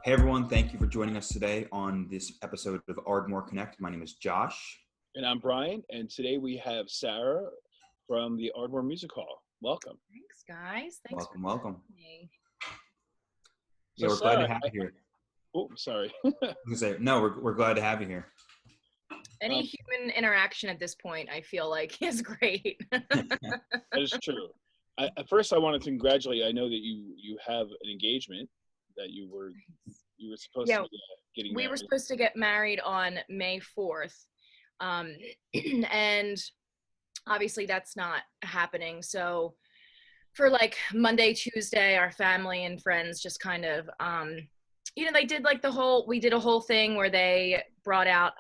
Hey everyone, thank you for joining us today on this episode of Ardmore Connect. My name is Josh. And I'm Brian, and today we have Sara from the Ardmore Music Hall. Welcome. Thanks, guys. Thanks for Welcome. having me. So Yeah, we're glad Sara, to have you here. sorry. I was gonna say, no, we're glad to have you here. Any human interaction at this point, I feel like, is great. That is true. At first, I wanted to congratulate you. I know that you have an engagement that you were supposed Yeah, to be getting we married. were supposed to get married on May 4th, and obviously that's not happening. So for like Monday, Tuesday, our family and friends just kind of, they did like we did a whole thing where they brought out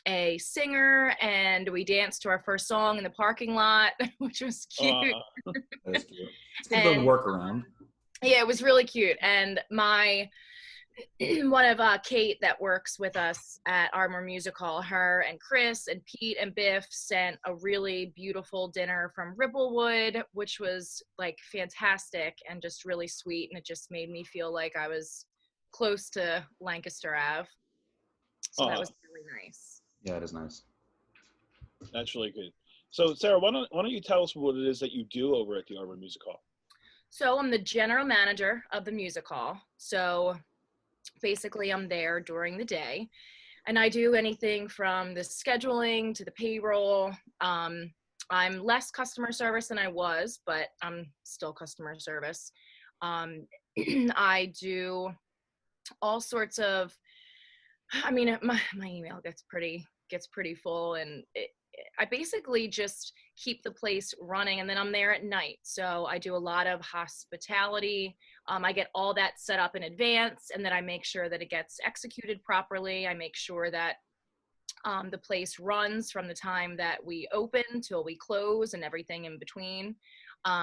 a singer and we danced to our first song in the parking lot, which was cute. That is cute. It's a good little workaround. Yeah, it was really cute. And one of Kate that works with us at Ardmore Music Hall, her and Chris and Pete and Biff sent a really beautiful dinner from Ripplewood, which was like fantastic and just really sweet. And it just made me feel like I was close to Lancaster Ave. So that was really nice. Yeah, it is nice. That's really good. So Sara, why don't you tell us what it is that you do over at the Ardmore Music Hall? So I'm the general manager of the music hall. So basically I'm there during the day and I do anything from the scheduling to the payroll. I'm less customer service than I was, but I'm still customer service. I do all sorts of, my email gets pretty full, and I basically just keep the place running, and then I'm there at night. So I do a lot of hospitality. I get all that set up in advance, and then I make sure that it gets executed properly. I make sure that the place runs from the time that we open till we close and everything in between.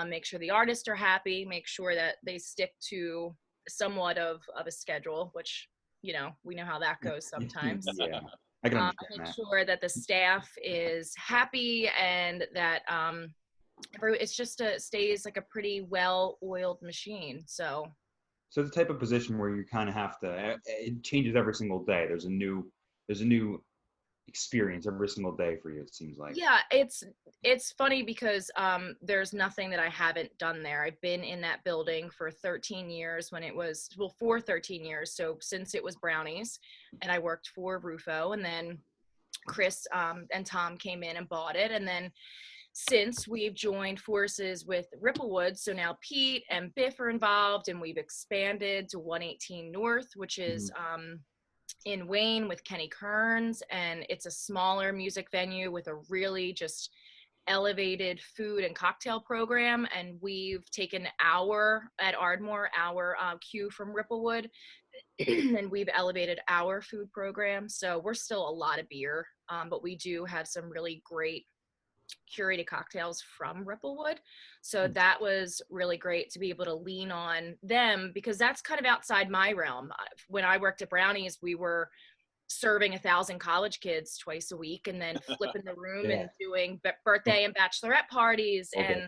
Make sure the artists are happy, make sure that they stick to somewhat of a schedule, which, we know how that goes sometimes. Yeah, I can understand I make that. sure that the staff is happy and that it's just stays like a pretty well-oiled machine. So the type of position where you kind of have to, it changes every single day. There's a new experience every single day for you, it seems like. yeah, it's funny because there's nothing that I haven't done there. I've been in that building for 13 years for 13 years. So since it was Brownies, and I worked for Rufo, and then Chris and Tom came in and bought it. And then since we've joined forces with Ripplewood, so now Pete and Biff are involved, and we've expanded to 118 North, which is in Wayne with Kenny Kearns, and it's a smaller music venue with a really just elevated food and cocktail program. And we've taken our cue from Ripplewood, and we've elevated our food program. So we're still a lot of beer, but we do have some really great curated cocktails from Ripplewood. So that was really great to be able to lean on them, because that's kind of outside my realm. When I worked at Brownies, we were serving 1,000 college kids twice a week, and then flipping the room and doing birthday and bachelorette parties and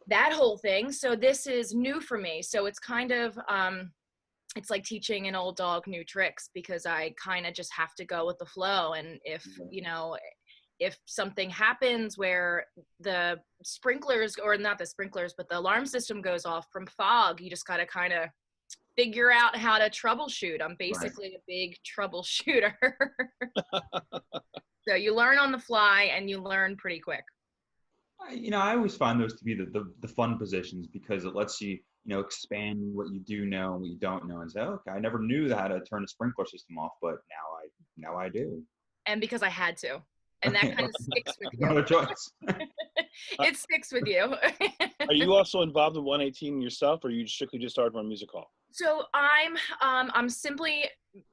that whole thing. So this is new for me. So it's kind of, it's like teaching an old dog new tricks, because I kind of just have to go with the flow. And if something happens where the sprinklers, or not the sprinklers, but the alarm system goes off from fog, you just got to kind of figure out how to troubleshoot. I'm basically a big troubleshooter. So you learn on the fly, and you learn pretty quick. I always find those to be the fun positions, because it lets you, expand what you do know and what you don't know, and say, okay, I never knew how to turn a sprinkler system off, but now I do. And because I had to. And that kind of sticks with you. No choice. It sticks with you. Are you also involved in 118 yourself, or are you strictly just Ardmore Music Hall? So I'm simply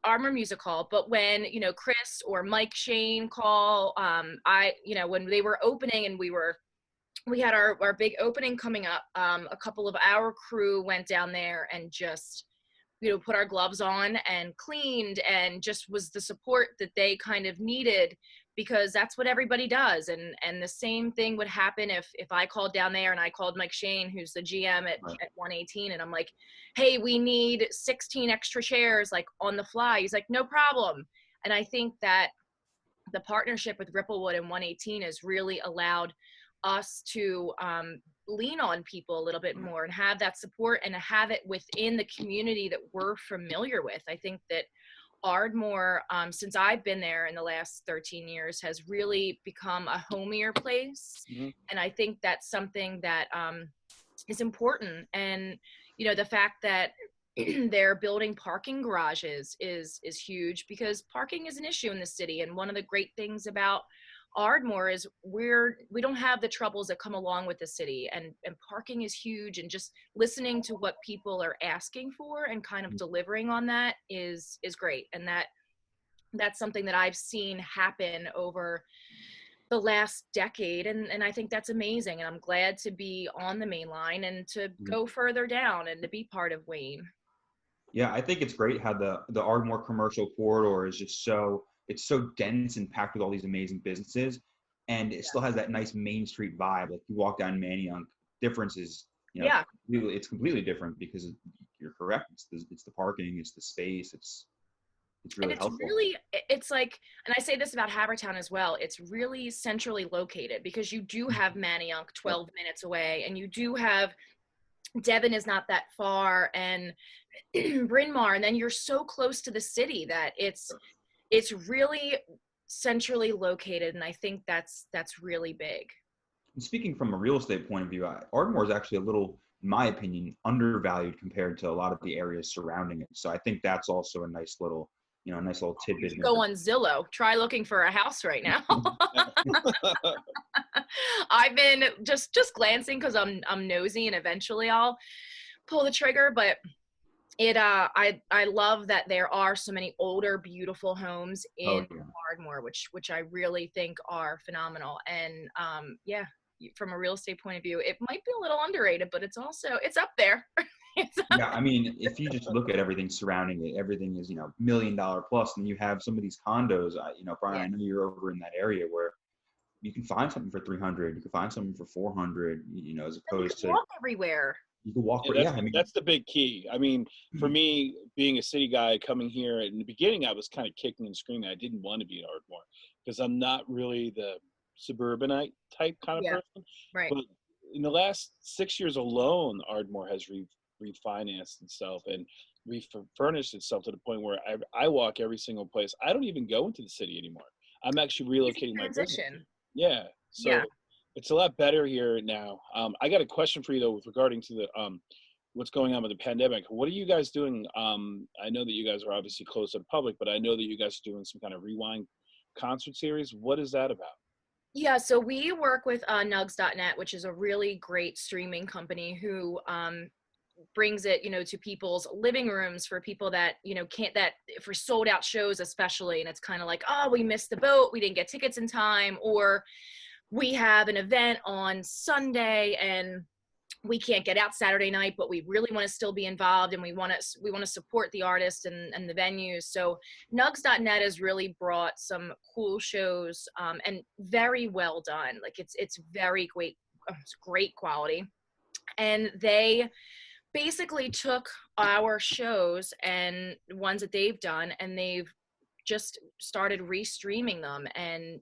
Ardmore Music Hall, but when, Chris or Mike Shane call, when they were opening and we had our big opening coming up, a couple of our crew went down there and just, put our gloves on and cleaned, and just was the support that they kind of needed, because that's what everybody does. And the same thing would happen if I called down there and I called Mike Shane, who's the GM at 118, and I'm like, hey, we need 16 extra chairs, like on the fly. He's like, no problem. And I think that the partnership with Ripplewood and 118 has really allowed us to lean on people a little bit more and have that support and have it within the community that we're familiar with. I think that Ardmore, since I've been there in the last 13 years, has really become a homier place. Mm-hmm. And I think that's something that is important. And, you know, the fact that they're building parking garages is huge, because parking is an issue in the city. And one of the great things about Ardmore is we don't have the troubles that come along with the city, and parking is huge, and just listening to what people are asking for and kind of delivering on that is great. And that's something that I've seen happen over the last decade, and I think that's amazing. And I'm glad to be on the main line and to go further down and to be part of Wayne. Yeah, I think it's great how the Ardmore commercial corridor is just it's so dense and packed with all these amazing businesses, and it still has that nice Main Street vibe. Like you walk down Manayunk, difference is, you know, it's completely different, because you're correct. It's the parking, it's the space, it's really helpful. It's like, and I say this about Havertown as well, it's really centrally located, because you do have Manayunk 12 minutes away, and you do have Devon is not that far, and Bryn Mawr, and then you're so close to the city that it's really centrally located. And I think that's really big. And speaking from a real estate point of view, Ardmore is actually a little, in my opinion, undervalued compared to a lot of the areas surrounding it. So I think that's also a nice little tidbit. Go on Zillow. Try looking for a house right now. I've been just glancing because I'm nosy, and eventually I'll pull the trigger. But I love that there are so many older, beautiful homes in Ardmore, which I really think are phenomenal. And from a real estate point of view, it might be a little underrated, but it's up there. Yeah, I mean, if you just look at everything surrounding it, everything is, $1 million plus, and you have some of these condos. Brian, I know you're over in that area where you can find something for 300, you can find something for 400, as opposed to walk everywhere. You can walk. That's the big key. I mean, for me, being a city guy coming here, in the beginning, I was kind of kicking and screaming. I didn't want to be in Ardmore because I'm not really the suburbanite type kind of person. Right. But in the last 6 years alone, Ardmore has refinanced itself and refurnished itself to the point where I walk every single place. I don't even go into the city anymore. I'm actually relocating my business. Yeah. So it's a lot better here now. I got a question for you though, regarding to the what's going on with the pandemic. What are you guys doing? I know that you guys are obviously closed to the public, but I know that you guys are doing some kind of rewind concert series. What is that about? Yeah, so we work with nugs.net, which is a really great streaming company who brings it, to people's living rooms for people that, for sold out shows especially. And it's kind of like, oh, we missed the boat, we didn't get tickets in time, or we have an event on Sunday and we can't get out Saturday night, but we really want to still be involved, and we want to support the artists and the venues. So nugs.net has really brought some cool shows and very well done. Like it's very great, it's great quality. And they basically took our shows and ones that they've done, and they've just started restreaming them. And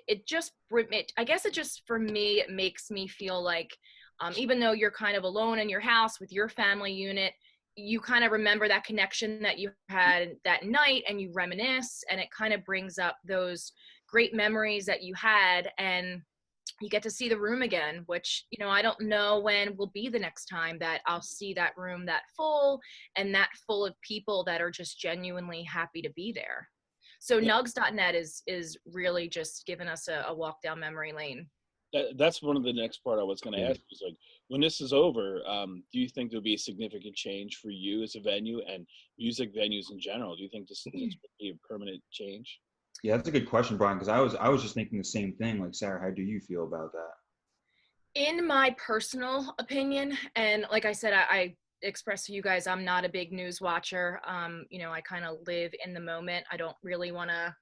I guess it just, for me, it makes me feel like, even though you're kind of alone in your house with your family unit, you kind of remember that connection that you had that night, and you reminisce, and it kind of brings up those great memories that you had, and you get to see the room again, which, I don't know when will be the next time that I'll see that room that full, and that full of people that are just genuinely happy to be there. So nugs.net is really just giving us a walk down memory lane. That's one of the next part I was going to ask. Is like, when this is over, do you think there'll be a significant change for you as a venue and music venues in general? Do you think this will be a permanent change? Yeah, that's a good question, Brian, because I was just thinking the same thing. Like, Sarah, how do you feel about that? In my personal opinion, and like I said, I expressed to you guys, I'm not a big news watcher. I kind of live in the moment. I don't really want to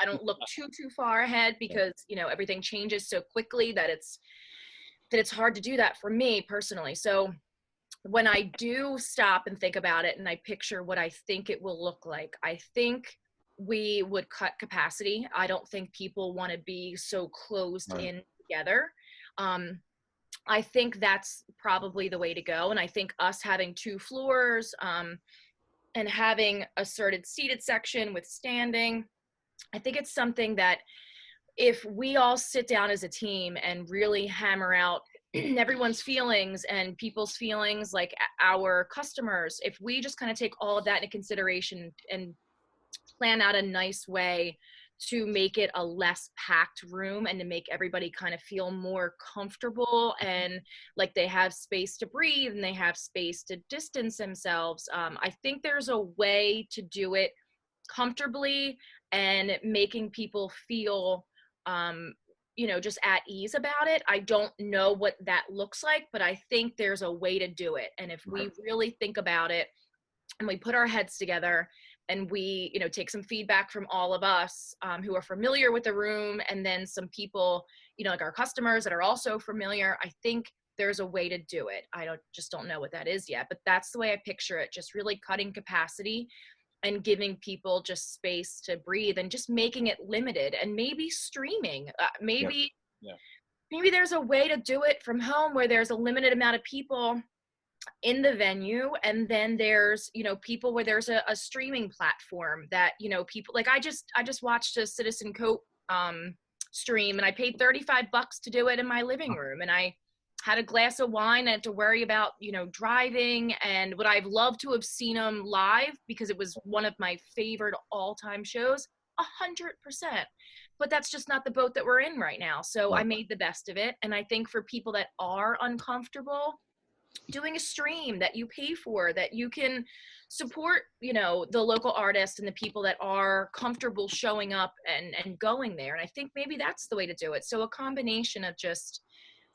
I don't look too far ahead because, you know, everything changes so quickly that it's hard to do that for me personally. So when I do stop and think about it and I picture what I think it will look like, I think we would cut capacity. I don't think people want to be so closed Right. in together. I think that's probably the way to go. And I think us having 2 floors, and having a certain seated section with standing, I think it's something that if we all sit down as a team and really hammer out everyone's feelings and people's feelings, like our customers, if we just kind of take all of that into consideration and plan out a nice way to make it a less packed room and to make everybody kind of feel more comfortable and like they have space to breathe and they have space to distance themselves. I think there's a way to do it comfortably and making people feel, you know, just at ease about it. I don't know what that looks like, but I think there's a way to do it. And if we really think about it and we put our heads together and we, you know, take some feedback from all of us who are familiar with the room, and then some people, you know, like our customers that are also familiar, I think there's a way to do it. I just don't know what that is yet, but that's the way I picture it. Just really cutting capacity and giving people just space to breathe and just making it limited, and maybe streaming, maybe there's a way to do it from home where there's a limited amount of people in the venue, and then there's, you know, people where there's a streaming platform that, you know, people like, I just watched a Citizen Cope stream, and I paid $35 to do it in my living room, and I had a glass of wine. I had to worry about, you know, driving, and would I've loved to have seen them live because it was one of my favorite all-time shows, 100%. But that's just not the boat that we're in right now. So I made the best of it. And I think for people that are uncomfortable, doing a stream that you pay for, that you can support, you know, the local artists and the people that are comfortable showing up and going there. And I think maybe that's the way to do it. So a combination of just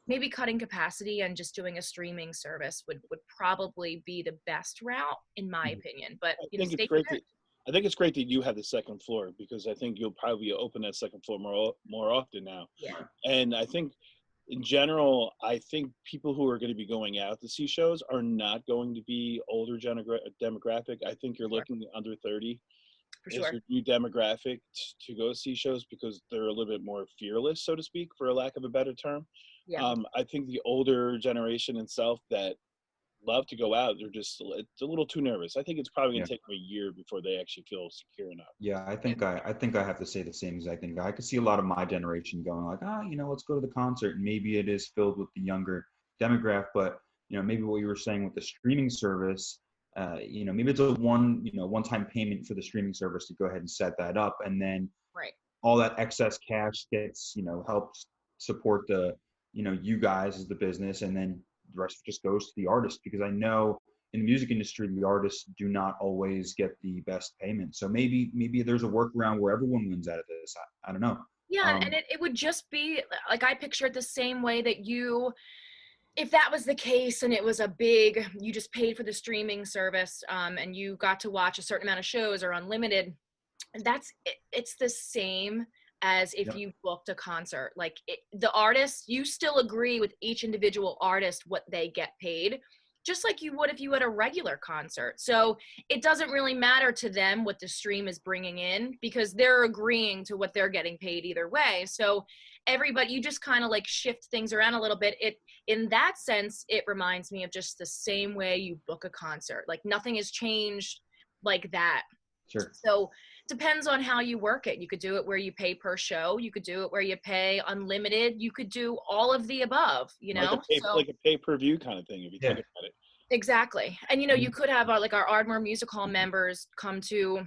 maybe cutting capacity and just doing a streaming service would probably be the best route, in my opinion. But you know, I think it's great that you have the second floor, because I think you'll probably open that second floor more often now. Yeah. And I think in general, I think people who are going to be going out to see shows are not going to be older demographic. I think you're looking under 30 as your new demographic to go see shows, because they're a little bit more fearless, so to speak, for a lack of a better term. Yeah. I think the older generation itself that love to go out, it's a little too nervous. I think it's probably going to take them a year before they actually feel secure enough. Yeah, I think I have to say the same exact thing. I could see a lot of my generation going like, you know, let's go to the concert. And maybe it is filled with the younger demographic, but you know, maybe what you were saying with the streaming service, you know, maybe it's a one-time payment for the streaming service to go ahead and set that up, and then all that excess cash gets, you know, helps support the, you know, you guys as the business, and then the rest just goes to the artist, because I know in the music industry, the artists do not always get the best payment. So maybe there's a workaround where everyone wins out of this. I don't know. Yeah, and it would just be like, I picture it the same way that you, if that was the case and it was you just paid for the streaming service, and you got to watch a certain amount of shows or unlimited, it's the same as if you booked a concert. Like the artist, you still agree with each individual artist what they get paid, just like you would if you had a regular concert. So it doesn't really matter to them what the stream is bringing in, because they're agreeing to what they're getting paid either way. So everybody, you just kind of like shift things around a little bit. In that sense, it reminds me of just the same way you book a concert. Like nothing has changed like that. Sure. So depends on how you work it. You could do it where you pay per show. You could do it where you pay unlimited. You could do all of the above, you know? Like a pay-per-view kind of thing, if you think about it. Exactly. And, you know, you could have like our Ardmore Music Hall members come to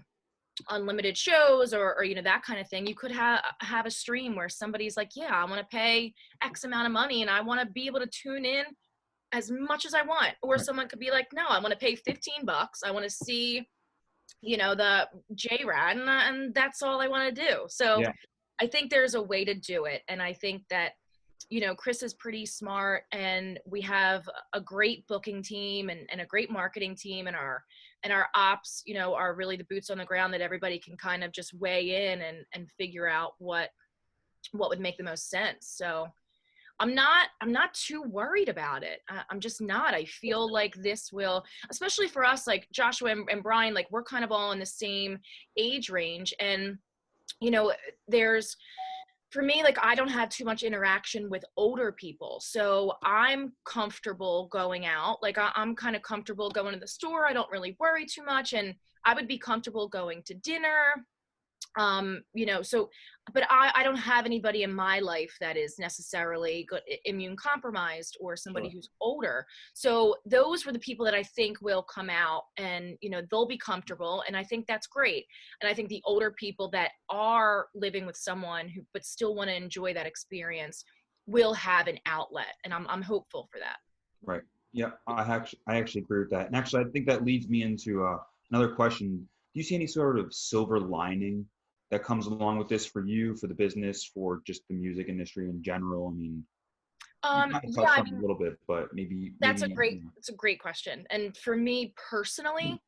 unlimited shows or you know, that kind of thing. You could have a stream where somebody's like, yeah, I want to pay X amount of money and I want to be able to tune in as much as I want. Or someone could be like, no, I want to pay $15. I want to see, you know, the J-Rad, and that's all I want to do. So I think there's a way to do it. And I think that you know, Chris is pretty smart, and we have a great booking team and a great marketing team, and our ops, you know, are really the boots on the ground that everybody can kind of just weigh in and figure out what would make the most sense. So I'm not too worried about it. I'm just not. I feel like this will, especially for us, like Joshua and Brian, like we're kind of all in the same age range. And, you know, for me, like I don't have too much interaction with older people. So I'm comfortable going out. Like I'm kind of comfortable going to the store. I don't really worry too much. And I would be comfortable going to dinner. You know, so, but I don't have anybody in my life that is necessarily immune compromised or somebody Sure. who's older. So those were the people that I think will come out, and, you know, they'll be comfortable. And I think that's great. And I think the older people that are living with someone who, but still want to enjoy that experience, will have an outlet. And I'm hopeful for that. Right. Yeah, I actually agree with that. And actually, I think that leads me into another question. Do you see any sort of silver lining that comes along with this for you, for the business, for just the music industry in general? I mean, you kind of Yeah, touched I on it a mean, little bit, but that's a maybe, great, it's a great question. And for me personally,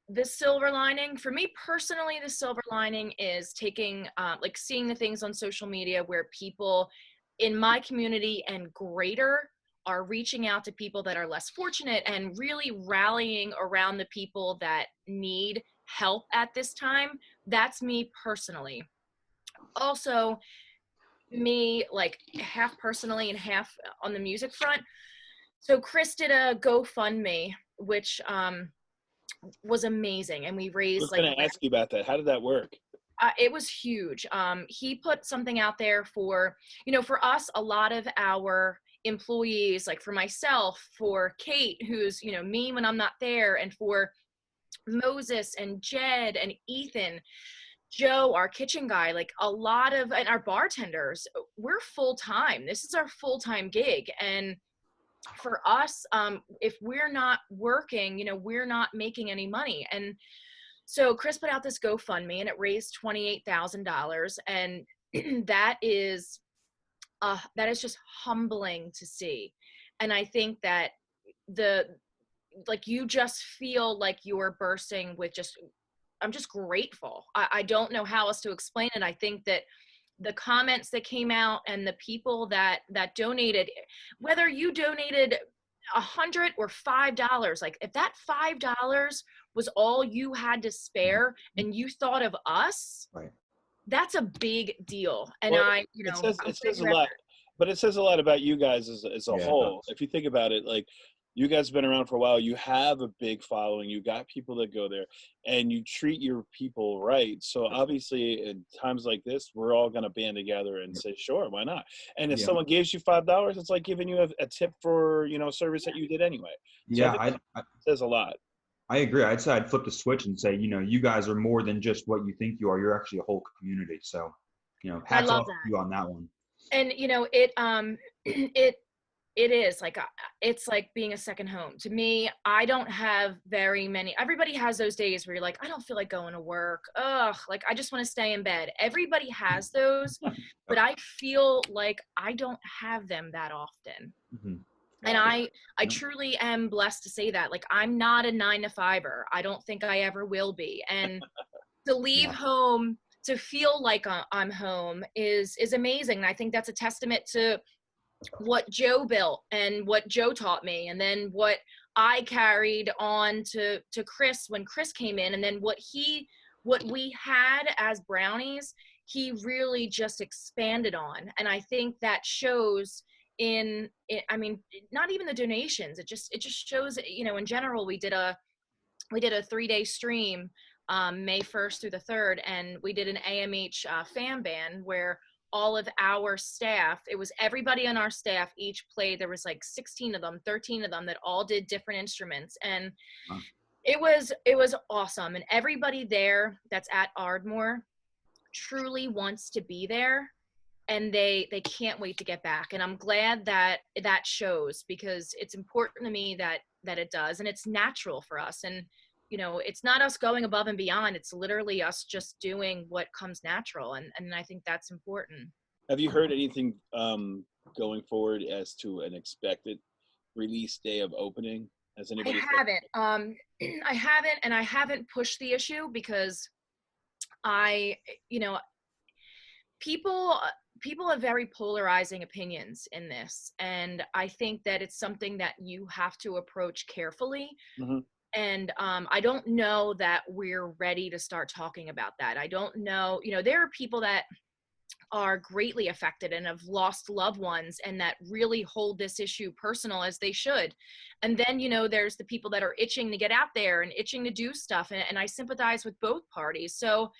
the silver lining for me personally, the silver lining is taking, like seeing the things on social media where people in my community and greater are reaching out to people that are less fortunate and really rallying around the people that need help at this time. That's me personally. Also, me, like half personally and half on the music front. So Chris did a GoFundMe, which was amazing, and we I raised was like going to ask you about that. How did that work? it was huge. He put something out there for, you know, for us, a lot of our employees, like for myself, for Kate, who's, you know, me when I'm not there, and for Moses and Jed and Ethan, Joe, our kitchen guy, like a lot of, and our bartenders, we're full time. This is our full time gig. And for us, if we're not working, you know, we're not making any money. And so Chris put out this GoFundMe, and it raised $28,000. And that is just humbling to see. And I think that like you just feel like you're bursting with just, I'm just grateful. I don't know how else to explain it. I think that the comments that came out and the people that donated, whether you donated $100 or $5, like if that $5 was all you had to spare and you thought of us, right. that's a big deal. And Well, you it know, says I'm it says a figure out- lot, but it says a lot about you guys as a Yeah, it whole. does. If you think about it, like you guys have been around for a while, you have a big following, you got people that go there, and you treat your people right. So obviously, in times like this, we're all going to band together and say, sure, why not? And if Yeah. someone gives you $5, it's like giving you a tip for, you know, service that you did anyway. So I Yeah, think I it says a lot. I agree. I'd say I'd flip the switch and say, you know, you guys are more than just what you think you are. You're actually a whole community. So, you know, I hats love off to that. you on that one. And you know, it is like, it's like being a second home to me. I don't have very many, everybody has those days where you're like, I don't feel like going to work. Ugh, like I just want to stay in bed. Everybody has those, but I feel like I don't have them that often. Mm-hmm. And I truly am blessed to say that. Like I'm not a 9-to-5er. I don't think I ever will be. And to leave home, to feel like I'm home is amazing. And I think that's a testament to what Joe built and what Joe taught me, and then what I carried on to Chris when Chris came in, and then what we had as Brownies, he really just expanded on. And I think that shows I mean, not even the donations. It just shows, you know, in general, we did a 3-day stream, May 1st through the 3rd, and we did an AMH fan band where all of our staff, it was everybody on our staff each played. There was like 16 of them, 13 of them that all did different instruments. And it was awesome. And everybody there that's at Ardmore truly wants to be there, and they can't wait to get back. And I'm glad that shows, because it's important to me that it does, and it's natural for us. And you know, it's not us going above and beyond. It's literally us just doing what comes natural. And I think that's important. Have you heard anything going forward as to an expected release day of opening? Has I anybody haven't. I haven't pushed the issue because I, you know, people people have very polarizing opinions in this, and I think that it's something that you have to approach carefully. Mhm. And I don't know that we're ready to start talking about that. I don't know, there are people that are greatly affected and have lost loved ones and that really hold this issue personal, as they should. And then, there's the people that are itching to get out there and itching to do stuff, and I sympathize with both parties. So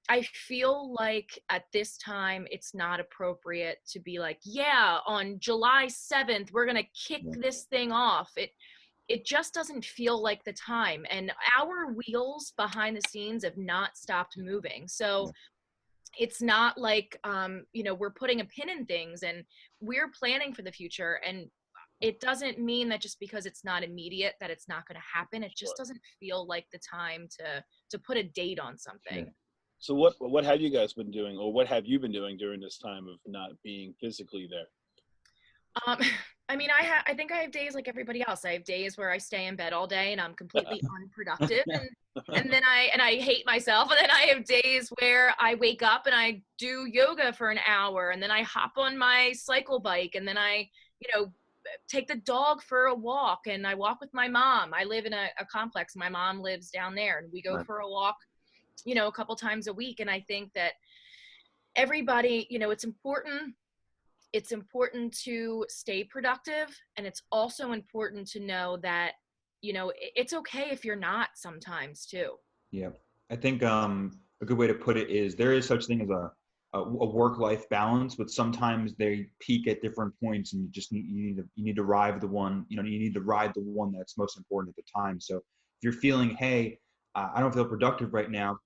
I feel like at this time it's not appropriate to be like, yeah, on July 7th we're going to kick this thing off. It just doesn't feel like the time, and our wheels behind the scenes have not stopped moving. So it's not like we're putting a pin in things, and we're planning for the future. And it doesn't mean that just because it's not immediate that it's not going to happen. It just doesn't feel like the time to put a date on something. So what have you guys been doing, or what have you been doing during this time of not being physically there? I mean, I think I have days like everybody else. I have days where I stay in bed all day and I'm completely unproductive, and then I hate myself. And then I have days where I wake up and I do yoga for an hour, and then I hop on my cycle bike, and then I, take the dog for a walk, and I walk with my mom. I live in a complex. My mom lives down there, and we go for a walk, a couple times a week. And I think that everybody, it's important to stay productive, and it's also important to know that, it's okay if you're not sometimes too. Yeah. I think a good way to put it is there is such thing as a work-life balance, but sometimes they peak at different points, and you need to ride the one, you need to ride the one that's most important at the time. So if you're feeling, hey, I don't feel productive right now,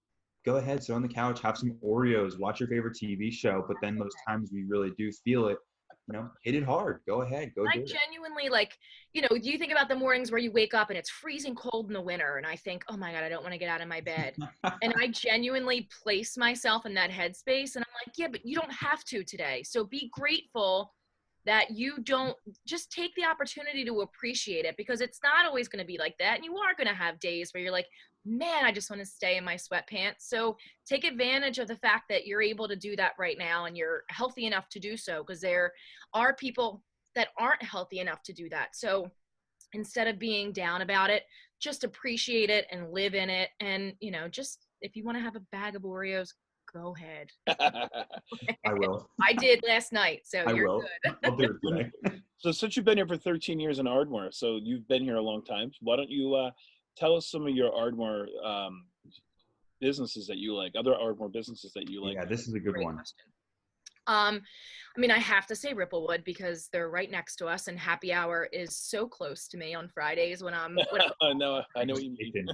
go ahead, sit on the couch, have some Oreos, watch your favorite TV show. But then those times we really do feel it, hit it hard. Go ahead, go do it. I genuinely, do you think about the mornings where you wake up and it's freezing cold in the winter, and I think, oh my God, I don't want to get out of my bed. And I genuinely place myself in that headspace, and I'm like, yeah, but you don't have to today. So be grateful that you don't, just take the opportunity to appreciate it, because it's not always going to be like that. And you are going to have days where you're like, man, I just want to stay in my sweatpants. So take advantage of the fact that you're able to do that right now, and you're healthy enough to do so, because there are people that aren't healthy enough to do that. So instead of being down about it, just appreciate it and live in it. And, just if you want to have a bag of Oreos, go ahead. I will. I did last night, so you're good. I'll do it today. So since you've been here for 13 years in Ardmore, so you've been here a long time, why don't you tell us some of your Ardmore businesses that you like, other Ardmore businesses that you like? Yeah, this is a good Great one. question. I mean, I have to say Ripplewood, because they're right next to us, and happy hour is so close to me on Fridays when I'm I know what you mean.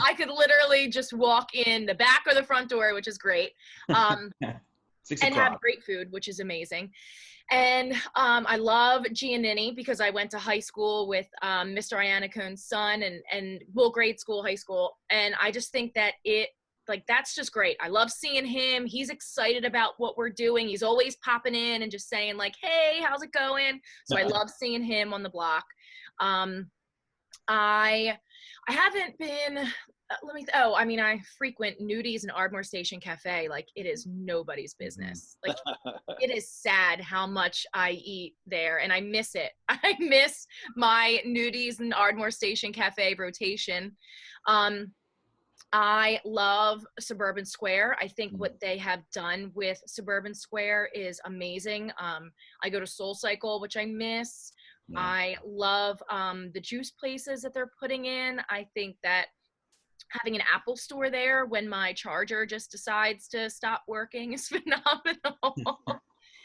I could literally just walk in the back or the front door, which is great. 6 and o'clock. have great food, which is amazing. And I love Giannini, because I went to high school with Mr. Iannicone's son, and grade school, high school. And I just think that that's just great. I love seeing him. He's excited about what we're doing. He's always popping in and just saying like, hey, how's it going? So I love seeing him on the block. I haven't been, I frequent Nudies and Ardmore Station Cafe. Like, it is nobody's business. Like, it is sad how much I eat there, and I miss it. I miss my Nudies and Ardmore Station Cafe rotation. I love Suburban Square. I think what they have done with Suburban Square is amazing. I go to Soul Cycle, which I miss. Yeah. I love the juice places that they're putting in. I think that having an Apple store there when my charger just decides to stop working is phenomenal.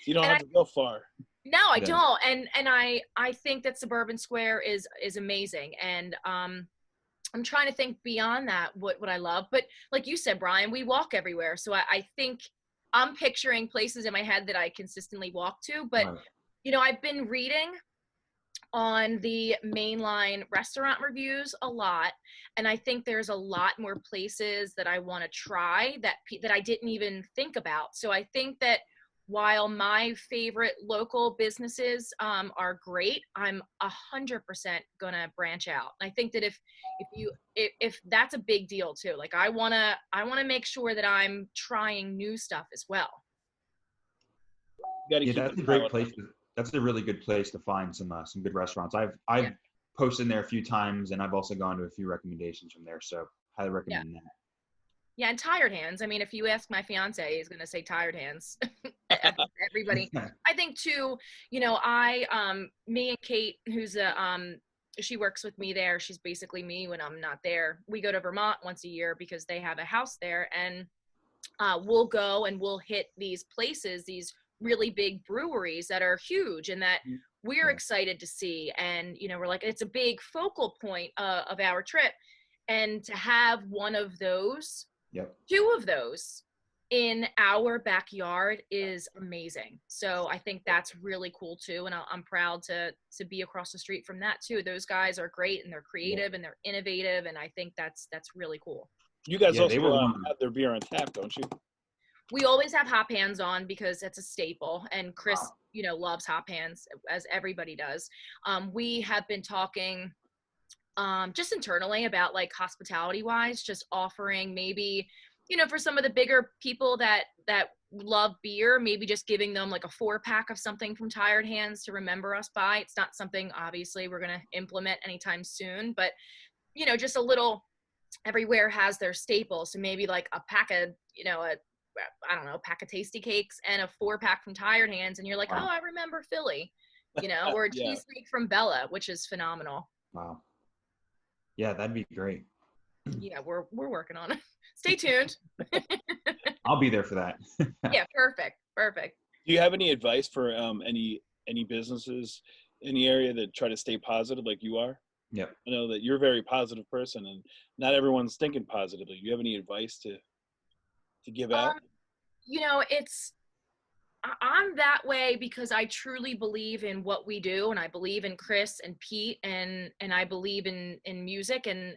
You don't have to go far. No, I don't. And I think that Suburban Square is amazing. And I'm trying to think beyond that, what I love. But like you said, Brian, we walk everywhere. So I think I'm picturing places in my head that I consistently walk to. But, I've been reading on the mainline restaurant reviews a lot. And I think there's a lot more places that I want to try that I didn't even think about. So I think that while my favorite local businesses are great, I'm 100% gonna branch out. I think that if that's a big deal too. Like I wanna make sure that I'm trying new stuff as well. You got to Yeah, keep that's the a great palate place. open. That's a really good place to find some good restaurants. I've Yeah. posted in there a few times, and I've also gone to a few recommendations from there. So highly Yeah. recommend that. Yeah, and Tired Hands. I mean, if you ask my fiance, he's gonna say Tired Hands. Everybody. I think too, me and Kate, who's she works with me there. She's basically me when I'm not there. We go to Vermont once a year because they have a house there, and we'll go and we'll hit these places, these really big breweries that are huge and that we're Yeah. excited to see. And, we're like, it's a big focal point of our trip. And to have one of those, Yep. 2 of those in our backyard is amazing. So I think that's really cool too. And I'm proud to be across the street from that too. Those guys are great and they're creative and they're innovative. And I think that's really cool. You guys Yeah, they were also one. have their beer on tap, don't you? We always have hop hands on because it's a staple, and Chris, Wow. loves hop hands as everybody does. We have been talking just internally about like hospitality wise, just offering maybe, for some of the bigger people that love beer, maybe just giving them like a 4-pack of something from Tired Hands to remember us by. It's not something obviously we're going to implement anytime soon, but just a little. Everywhere has their staples, so maybe like a pack of pack of Tasty Cakes and a 4-pack from Tired Hands, and you're like, Wow. oh, I remember Philly, or a Yeah. cheesesteak from Bella, which is phenomenal. Wow. Yeah, that'd be great. Yeah, we're working on it. Stay tuned. I'll be there for that. Yeah, perfect. Do you have any advice for any businesses in the area that try to stay positive like you are? Yep. I know that you're a very positive person, and not everyone's thinking positively. Do you have any advice to give out? I'm that way because I truly believe in what we do, and I believe in Chris and Pete, and I believe in music, and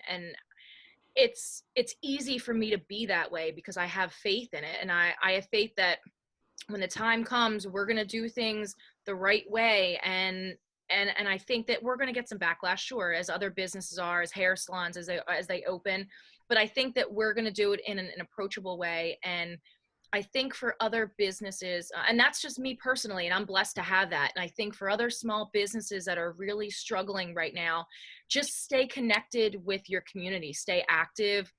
it's easy for me to be that way because I have faith in it, and I have faith that when the time comes, we're going to do things the right way. And I think that we're going to get some backlash, sure, as other businesses are, as hair salons, as they open. But I think that we're going to do it in an approachable way. And I think for other businesses, and that's just me personally, and I'm blessed to have that. And I think for other small businesses that are really struggling right now, just stay connected with your community, stay active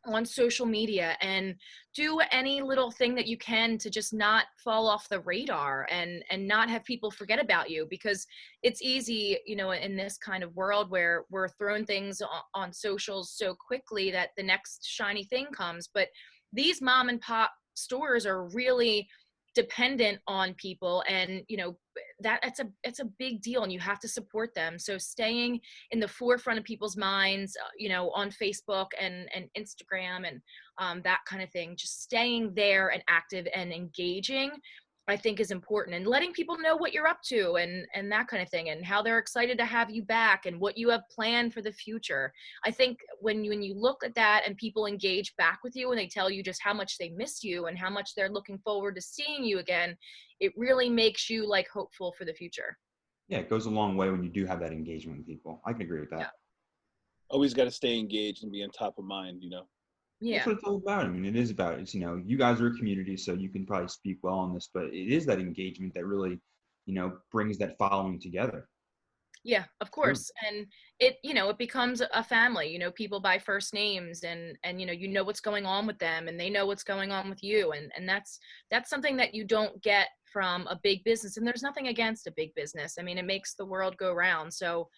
on social media, and do any little thing that you can to just not fall off the radar and not have people forget about you, because it's easy, in this kind of world where we're throwing things on socials so quickly that the next shiny thing comes. But these mom and pop stores are really dependent on people, and that it's a big deal, and you have to support them. So staying in the forefront of people's minds, on Facebook and Instagram and that kind of thing, just staying there and active and engaging, I think is important, and letting people know what you're up to and that kind of thing, and how they're excited to have you back and what you have planned for the future. I think when you look at that and people engage back with you and they tell you just how much they miss you and how much they're looking forward to seeing you again, it really makes you like hopeful for the future. Yeah, it goes a long way when you do have that engagement with people. I can agree with that. Yeah. Always got to stay engaged and be on top of mind, Yeah. That's what it's all about. I mean, it is about, it's, you guys are a community, so you can probably speak well on this, but it is that engagement that really, brings that following together. Yeah, of course. And it becomes a family, people by first names, and what's going on with them, and they know what's going on with you. And that's something that you don't get from a big business. And there's nothing against a big business. I mean, it makes the world go round. So,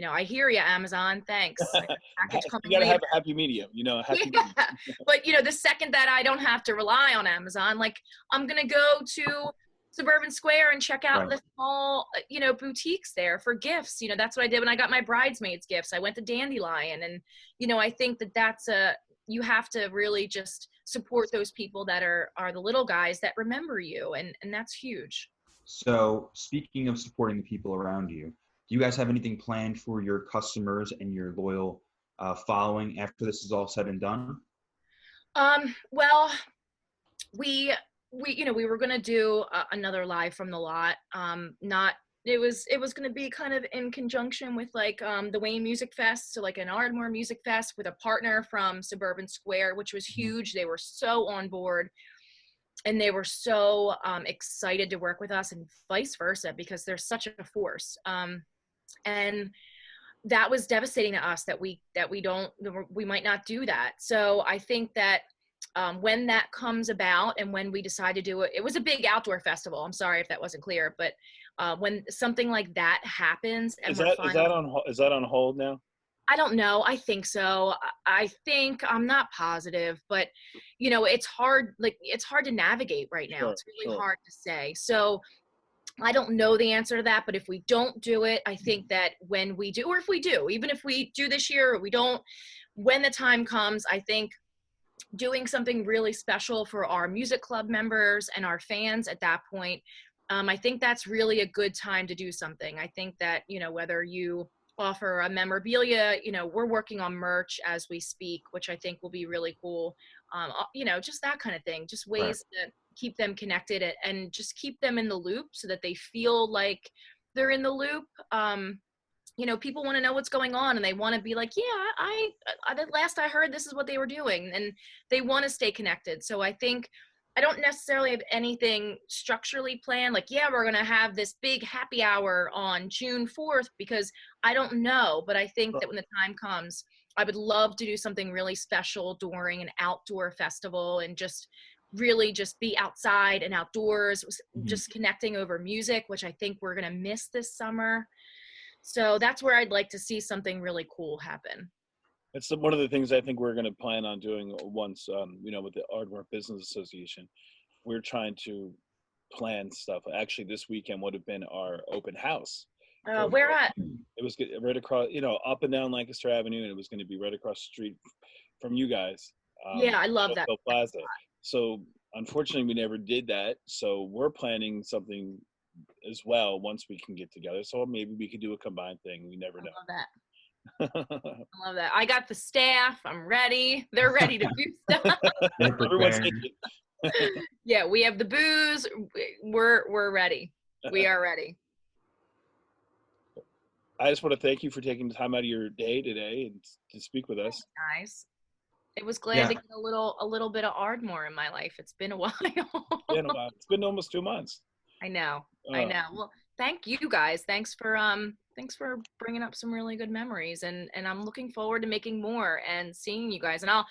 I hear you, Amazon. Thanks. Package coming You got to later. have a happy medium, a happy Yeah. medium. But the second that I don't have to rely on Amazon, like I'm going to go to Suburban Square and check out Right. the small, boutiques there for gifts. That's what I did when I got my bridesmaids gifts. I went to Dandelion, and, I think that you have to really just support those people that are the little guys that remember you. And that's huge. So speaking of supporting the people around you, do you guys have anything planned for your customers and your loyal following after this is all said and done? Well, we we were going to do another live from the lot. Not it was going to be kind of in conjunction with like the Wayne Music Fest, so like an Ardmore Music Fest with a partner from Suburban Square, which was huge. They were so on board, and they were so excited to work with us, and vice versa, because they're such a force. And that was devastating to us that we might not do that. So I think that when that comes about and when we decide to do it, it was a big outdoor festival. I'm sorry if that wasn't clear, but when something like that happens, and is that on hold now? I don't know. I think so. I think, I'm not positive, but it's hard. Like, it's hard to navigate right now. It's really hard to say. So I don't know the answer to that, but if we don't do it, I think that when we do, or if we do, even if we do this year or we don't, when the time comes, I think doing something really special for our music club members and our fans at that point, I think that's really a good time to do something. I think that, whether you offer a memorabilia, we're working on merch as we speak, which I think will be really cool. Just that kind of thing, just ways to keep them connected and just keep them in the loop so that they feel like they're in the loop. People want to know what's going on, and they want to be like, yeah, I last I heard, this is what they were doing, and they want to stay connected. So I think I don't necessarily have anything structurally planned, like, yeah, we're going to have this big happy hour on June 4th, because I don't know. But I think that when the time comes, I would love to do something really special during an outdoor festival, and just really just be outside and outdoors, just connecting over music, which I think we're going to miss this summer. So that's where I'd like to see something really cool happen. It's one of the things I think we're going to plan on doing once, with the Ardmore Business Association. We're trying to plan stuff. Actually, this weekend would have been our open house. Where at? It was right across, up and down Lancaster Avenue, and it was going to be right across the street from you guys. Yeah, I love that. Plaza. So unfortunately, we never did that. So we're planning something as well once we can get together. So maybe we could do a combined thing. We never know. I love that. I love that. I got the staff. I'm ready. They're ready to do stuff. Everyone's Yeah, we have the booze. We're ready. We are ready. I just want to thank you for taking the time out of your day today and to speak with us. Nice. It was glad to get a little bit of Ardmore in my life. It's been a while. It's been almost 2 months. I know. Well, thank you guys. Thanks for bringing up some really good memories, and I'm looking forward to making more and seeing you guys. And I'll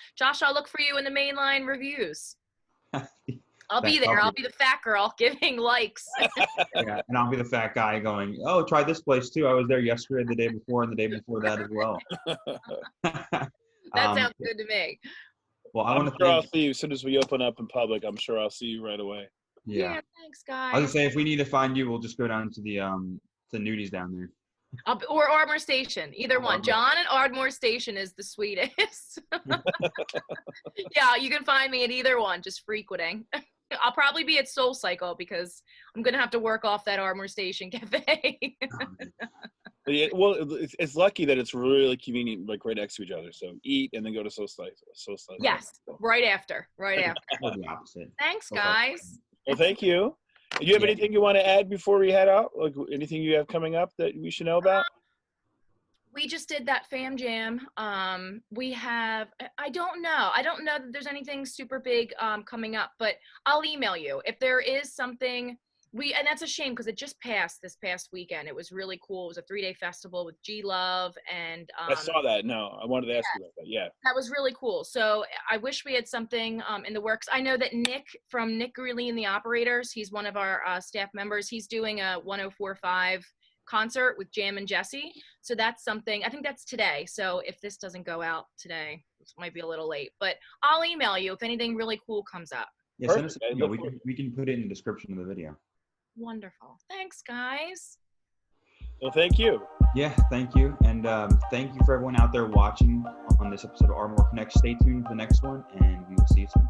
look for you in the mainline reviews. I'll be there. I'll be the fat girl giving likes. Yeah, and I'll be the fat guy going, oh, try this place too. I was there yesterday, the day before, and the day before that as well. That sounds good to me. Well, I'll see you as soon as we open up in public. I'm sure I'll see you right away. Yeah, thanks, guys. I was gonna say, if we need to find you, we'll just go down to the nudies down there. Or Ardmore Station, either one. John and Ardmore Station is the sweetest. Yeah, you can find me at either one, just frequenting. I'll probably be at Soul Cycle because I'm gonna have to work off that Ardmore Station cafe. Yeah, well, it's lucky that it's really convenient, like right next to each other. So eat and then go to Soul Cycle. Yes, right after. The opposite. Thanks, guys. Well, thank you. Do you have anything you want to add before we head out? Like anything you have coming up that we should know about? We just did that fam jam. We have, I don't know that there's anything super big coming up, but I'll email you if there is something. And that's a shame because it just passed this past weekend. It was really cool. It was a 3-day festival with G Love and I saw that. No, I wanted to ask you about that. Yeah. That was really cool. So I wish we had something in the works. I know that Nick from Nick Greeley and the Operators, he's one of our staff members. He's doing a 104.5 concert with Jam and Jesse. So that's something, I think that's today. So if this doesn't go out today, this might be a little late, but I'll email you if anything really cool comes up. Yeah, send us an email. We can put it in the description of the video. Wonderful. Thanks, guys. Well, thank you. Yeah, thank you. And thank you for everyone out there watching on this episode of Ardmore Connect. Stay tuned for the next one, and we will see you soon.